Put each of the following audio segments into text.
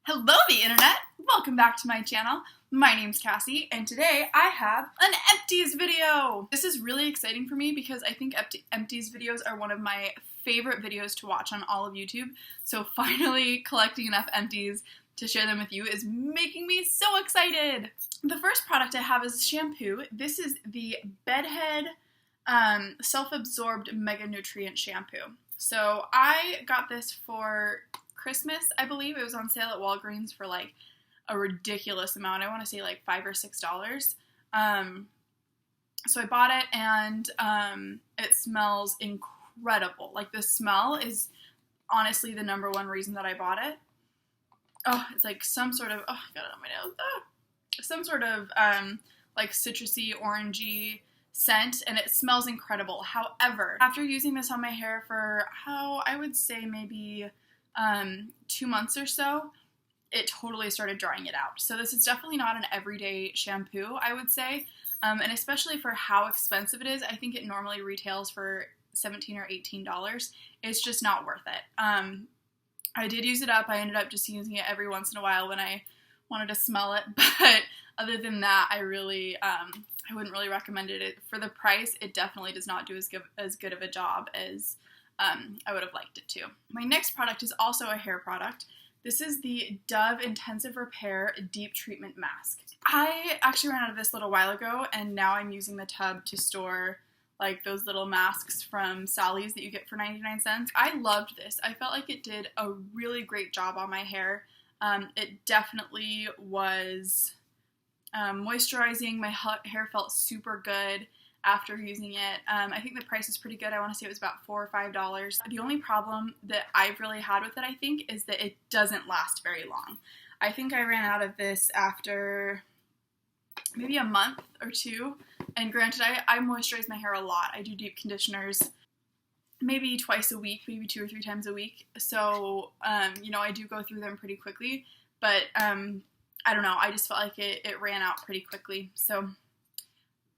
Hello the internet! Welcome back to my channel. My name's Cassie, and today I have an Empties video! This is really exciting for me because I think Empties videos are one of my favorite videos to watch on all of YouTube, so finally collecting enough Empties to share them with you is making me so excited! The first product I have is shampoo. This is the Bedhead Self-Absorbed Mega Nutrient Shampoo. So I got this for Christmas, I believe. It was on sale at Walgreens for like a ridiculous amount. I want to say like $5 or $6. So I bought it, and it smells incredible. Like, the smell is honestly the number one reason that I bought it. Oh, it's like some sort of, oh, I got it on my nails. Oh, some sort of like citrusy, orangey scent, and it smells incredible. However, after using this on my hair for I would say maybe 2 months or so, it totally started drying it out. So this is definitely not an everyday shampoo, I would say, and especially for how expensive it is. I think it normally retails for $17 or $18. It's just not worth it. I did use it up. I ended up just using it every once in a while when I wanted to smell it, but other than that, I wouldn't really recommend it. For the price, it definitely does not do as good of a job as I would have liked it to. My next product is also a hair product. This is the Dove Intensive Repair Deep Treatment Mask. I actually ran out of this a little while ago, and now I'm using the tub to store like those little masks from Sally's that you get for 99 cents. I loved this. I felt like it did a really great job on my hair. It definitely was moisturizing. My hair felt super good after using it. I think the price is pretty good. I want to say it was about $4 or $5. The only problem that I've really had with it, I think, is that it doesn't last very long. I think I ran out of this after maybe a month or two. And granted, I moisturize my hair a lot. I do deep conditioners maybe twice a week, maybe 2 or 3 times a week. So, I do go through them pretty quickly. But, I don't know. I just felt like it ran out pretty quickly. So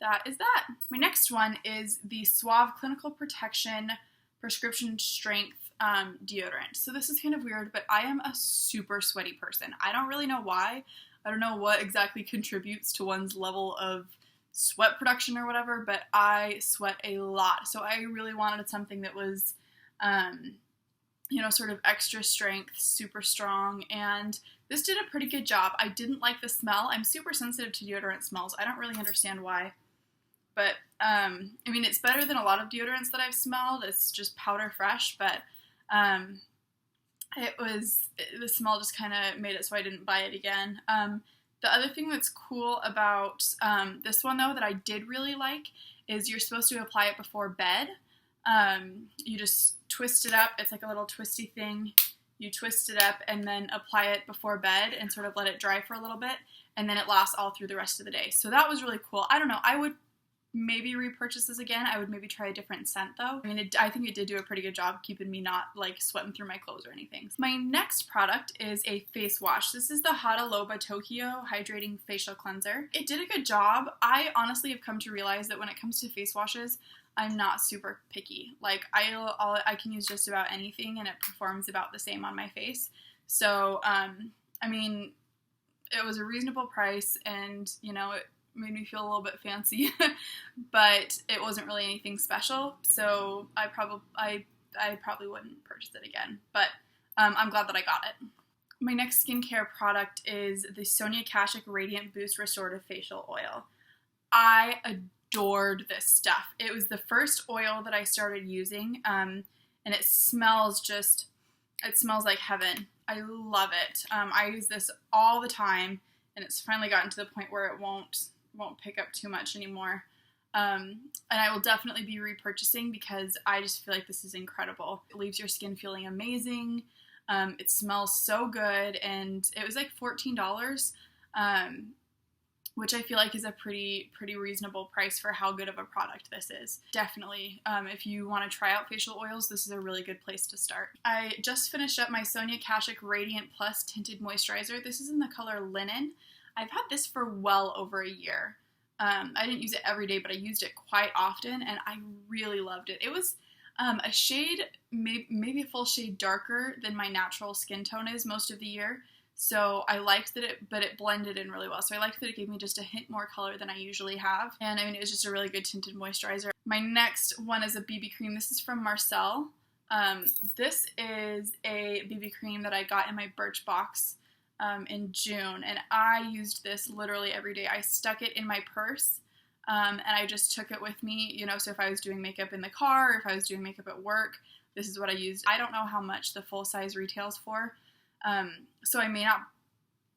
that is that. My next one is the Suave Clinical Protection Prescription Strength Deodorant. So this is kind of weird, but I am a super sweaty person. I don't really know why. I don't know what exactly contributes to one's level of sweat production or whatever, but I sweat a lot. So I really wanted something that was, sort of extra strength, super strong, and this did a pretty good job. I didn't like the smell. I'm super sensitive to deodorant smells. I don't really understand why. But, it's better than a lot of deodorants that I've smelled. It's just powder fresh, but the smell just kind of made it so I didn't buy it again. The other thing that's cool about this one, though, that I did really like is you're supposed to apply it before bed. You just twist it up. It's like a little twisty thing. You twist it up and then apply it before bed and sort of let it dry for a little bit, and then it lasts all through the rest of the day. So that was really cool. I don't know. I would maybe repurchase this again. I would maybe try a different scent, though. I think it did do a pretty good job keeping me not like sweating through my clothes or anything. My next product is a face wash. This is the Hada Lobo Tokyo Hydrating Facial Cleanser. It did a good job. I honestly have come to realize that when it comes to face washes, I'm not super picky. Like, I can use just about anything, and it performs about the same on my face. So, it was a reasonable price, and, it made me feel a little bit fancy, but it wasn't really anything special, so I probably wouldn't purchase it again, but I'm glad that I got it. My next skincare product is the Sonia Kashuk Radiant Boost Restorative Facial Oil. I adored this stuff. It was the first oil that I started using, and it smells like heaven. I love it. I use this all the time, and it's finally gotten to the point where it won't pick up too much anymore. And I will definitely be repurchasing because I just feel like this is incredible. It leaves your skin feeling amazing. It smells so good, and it was like $14, which I feel like is a pretty reasonable price for how good of a product this is. Definitely, if you want to try out facial oils, this is a really good place to start. I just finished up my Sonia Kashuk Radiant Plus Tinted Moisturizer. This is in the color Linen. I've had this for well over a year. I didn't use it every day, but I used it quite often, and I really loved it. It was a shade, maybe a full shade darker than my natural skin tone is most of the year. So I liked that but it blended in really well. So I liked that it gave me just a hint more color than I usually have. And I mean, it was just a really good tinted moisturizer. My next one is a BB cream. This is from Marcelle. This is a BB cream that I got in my Birchbox in June. And I used this literally every day. I stuck it in my purse. And I just took it with me, you know, so if I was doing makeup in the car, or if I was doing makeup at work, this is what I used. I don't know how much the full size retails for. So I may not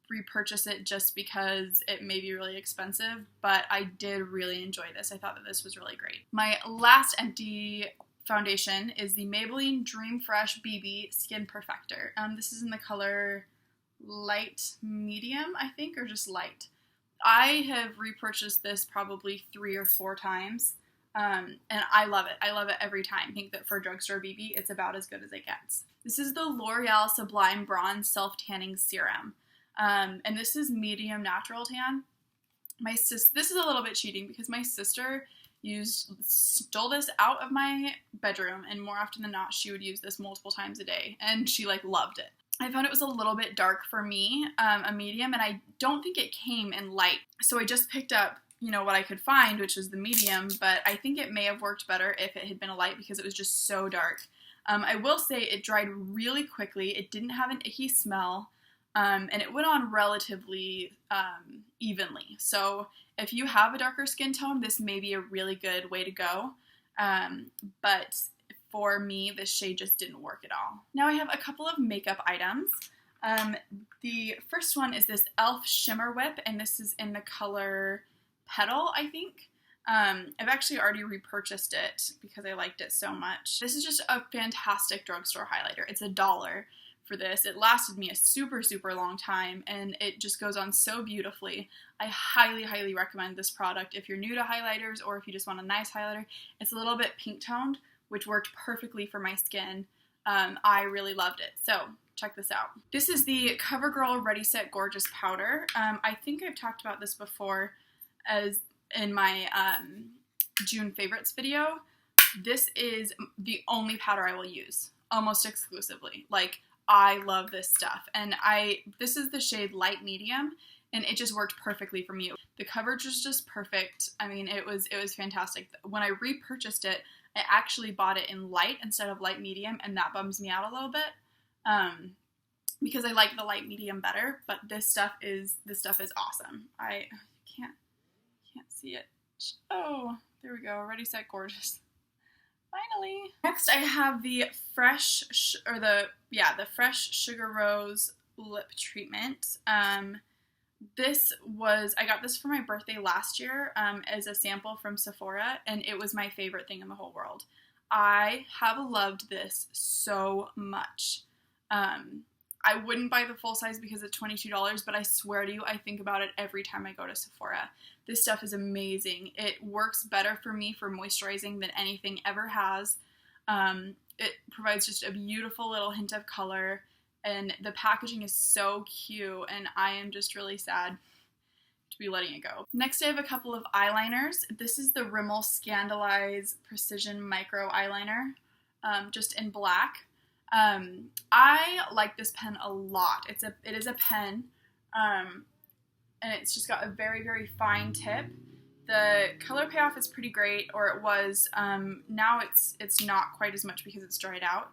repurchase it just because it may be really expensive, but I did really enjoy this. I thought that this was really great. My last empty foundation is the Maybelline Dream Fresh BB Skin Perfector. This is in the color light medium, I think, or just light. I have repurchased this probably 3 or 4 times. And I love it. I love it every time. I think that for drugstore BB, it's about as good as it gets. This is the L'Oreal Sublime Bronze Self-Tanning Serum. And this is medium natural tan. This is a little bit cheating because my sister stole this out of my bedroom, and more often than not, she would use this multiple times a day, and she like loved it. I found it was a little bit dark for me, a medium, and I don't think it came in light. So I just picked up, you know, what I could find, which was the medium, but I think it may have worked better if it had been a light because it was just so dark. I will say it dried really quickly. It didn't have an icky smell, and it went on relatively evenly. So if you have a darker skin tone, this may be a really good way to go. But for me, this shade just didn't work at all. Now I have a couple of makeup items. The first one is this e.l.f. Shimmer Whip, and this is in the color Petal, I think. I've actually already repurchased it because I liked it so much. This is just a fantastic drugstore highlighter. It's $1 for this. It lasted me a super, super long time, and it just goes on so beautifully. I highly, highly recommend this product if you're new to highlighters or if you just want a nice highlighter. It's a little bit pink toned, which worked perfectly for my skin. I really loved it. So check this out. This is the CoverGirl Ready Set Gorgeous Powder. I think I've talked about this before as in my June favorites video. This is the only powder I will use, almost exclusively. Like, I love this stuff, and this is the shade light medium, and it just worked perfectly for me. The coverage was just perfect. I mean, it was fantastic. When I repurchased it, I actually bought it in light instead of light medium, and that bums me out a little bit because I like the light medium better. But this stuff is awesome. I can't see it. Oh, there we go. Ready, Set, Gorgeous. Finally. Next, I have the Fresh Fresh Sugar Rose Lip Treatment. I got this for my birthday last year as a sample from Sephora, and it was my favorite thing in the whole world. I have loved this so much. I wouldn't buy the full size because it's $22, but I swear to you, I think about it every time I go to Sephora. This stuff is amazing. It works better for me for moisturizing than anything ever has. It provides just a beautiful little hint of color, and the packaging is so cute, and I am just really sad to be letting it go. Next, I have a couple of eyeliners. This is the Rimmel Scandaleyes Precision Micro Eyeliner, just in black. I like this pen a lot. It is a pen, and it's just got a very, very fine tip. The color payoff is pretty great, or it was. Now it's not quite as much because it's dried out.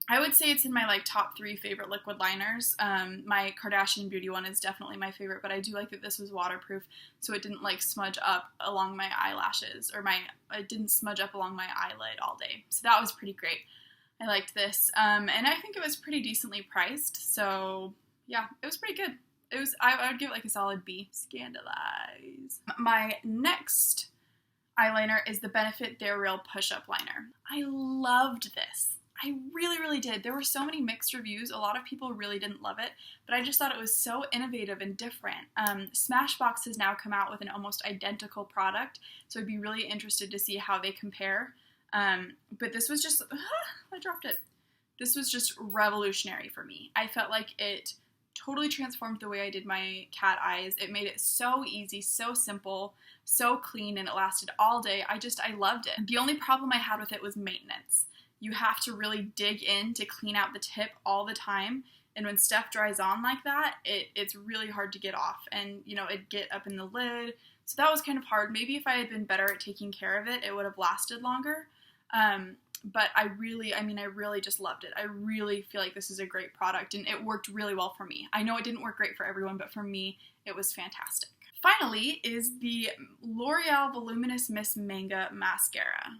I would say it's in my top 3 favorite liquid liners. My Kardashian Beauty one is definitely my favorite, but I do like that this was waterproof, so it didn't smudge up along my eyelashes, or it didn't smudge up along my eyelid all day. So that was pretty great. I liked this, and I think it was pretty decently priced, so yeah, it was pretty good. I would give it a solid B. Scandaleyes. My next eyeliner is the Benefit They're Real Push-Up Liner. I loved this. I really, really did. There were so many mixed reviews. A lot of people really didn't love it, but I just thought it was so innovative and different. Smashbox has now come out with an almost identical product, so I'd be really interested to see how they compare. But this was just, I dropped it. This was just revolutionary for me. I felt like it totally transformed the way I did my cat eyes. It made it so easy, so simple, so clean, and it lasted all day. I loved it. The only problem I had with it was maintenance. You have to really dig in to clean out the tip all the time, and when stuff dries on like that, it's really hard to get off, and you know, it'd get up in the lid, so that was kind of hard. Maybe if I had been better at taking care of it, it would have lasted longer. But I really just loved it. I really feel like this is a great product, and it worked really well for me. I know it didn't work great for everyone, but for me, it was fantastic. Finally is the L'Oreal Voluminous Mist Manga Mascara.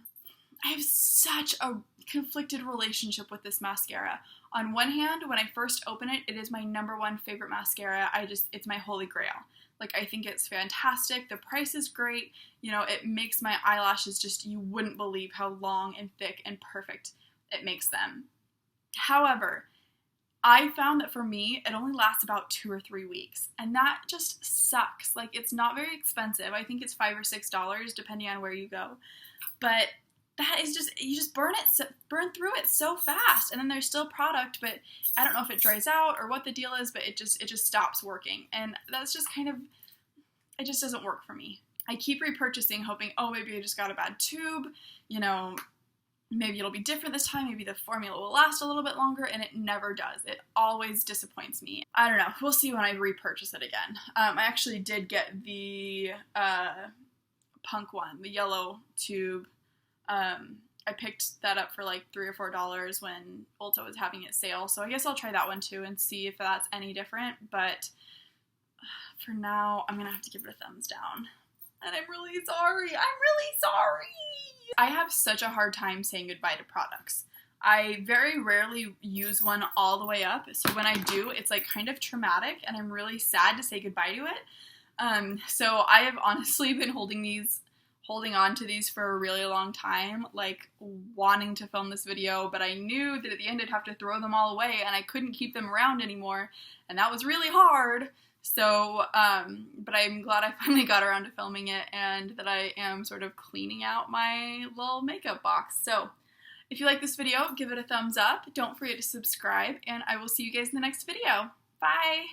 I have such a conflicted relationship with this mascara. On one hand, when I first open it, it is my #1 favorite mascara. It's my holy grail. Like, I think it's fantastic. The price is great. You know, it makes my eyelashes just, you wouldn't believe how long and thick and perfect it makes them. However, I found that for me, it only lasts about 2 or 3 weeks, and that just sucks. Like, it's not very expensive. I think it's $5 or $6 depending on where you go, but that is just, you just burn through it so fast, and then there's still product, but I don't know if it dries out or what the deal is, but it just stops working, and that's just kind of, it just doesn't work for me. I keep repurchasing, hoping, oh, maybe I just got a bad tube, you know, maybe it'll be different this time, maybe the formula will last a little bit longer, and it never does. It always disappoints me. I don't know, we'll see when I repurchase it again. I actually did get the punk one, the yellow tube. I picked that up for like $3 or $4 when Ulta was having its sale, so I guess I'll try that one too and see if that's any different, but for now, I'm gonna have to give it a thumbs down. And I'm really sorry. I have such a hard time saying goodbye to products. I very rarely use one all the way up, so when I do, it's like kind of traumatic, and I'm really sad to say goodbye to it. So I have honestly been holding on to these for a really long time, like wanting to film this video, but I knew that at the end I'd have to throw them all away, and I couldn't keep them around anymore, and that was really hard. So, but I'm glad I finally got around to filming it, and that I am sort of cleaning out my little makeup box. So, if you like this video, give it a thumbs up, don't forget to subscribe, and I will see you guys in the next video. Bye!